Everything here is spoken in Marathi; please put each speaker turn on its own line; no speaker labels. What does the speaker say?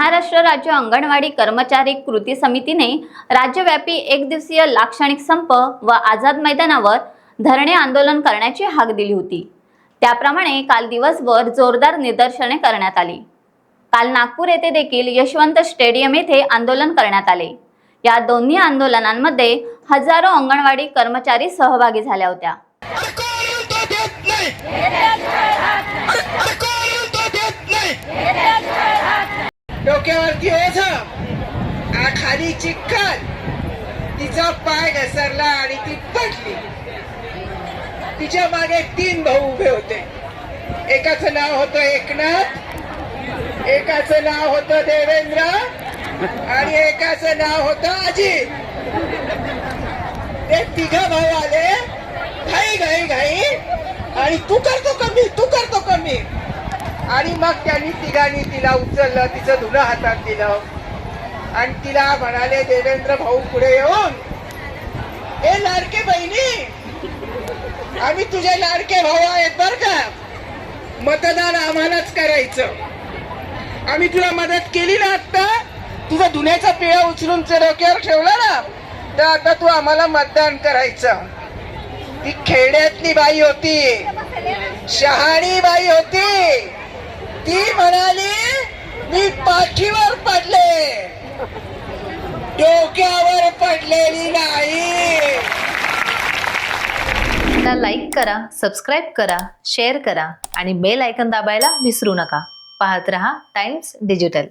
महाराष्ट्र राज्य अंगणवाडी कर्मचारी कृती समितीने राज्यव्यापी एक दिवसीय लाक्षणिक संप व आझाद मैदानावर धरणे आंदोलन करण्याची हाक दिली होती। त्याप्रमाणे काल दिवसभर जोरदार निदर्शने करण्यात आली। काल नागपूर येथे देखील यशवंत स्टेडियम येथे आंदोलन करण्यात आले। या दोन्ही आंदोलनांमध्ये हजारो अंगणवाडी कर्मचारी सहभागी झाल्या होत्या।
डोक्यावरती ओझं, खाली चिखल, तिचा पाय घसरला आणि ती पडली। तिच्या मागे 3 भाऊ उभे होते। एकाचं नाव होतं एकनाथ, एकाचं नाव होतं देवेंद्र आणि एकाचं नाव होतं अजित। ते 3 भाऊ आले घाई घाई घाई आणि तू करतो कमी आणि मग त्यांनी तिघांनी तिला उचललं, तिचं धुणं हातात दिलं आणि तिला म्हणाले, देवेंद्र भाऊ पुढे येऊन, ए लाडके बहिणी, आम्ही तुझे लाडके भाऊ आहेत बर का, मतदान आम्हालाच करायचं। आम्ही तुला मदत केली ना, आता तुझा धुण्याचा पिळा उचलून डोक्यावर ठेवला ना, तर आता तू आम्हाला मतदान करायचं। ती खेड्यातली बाई होती, शहाणी बाई होती। ती म्हणाली, मी पाठीवर पडले, डोक्यावर पडलेली नाही।
लाईक करा, सबस्क्राईब करा, शेअर करा आणि बेल आयकॉन दाबायला विसरू नका। पाहत रहा टाइम्स डिजिटल।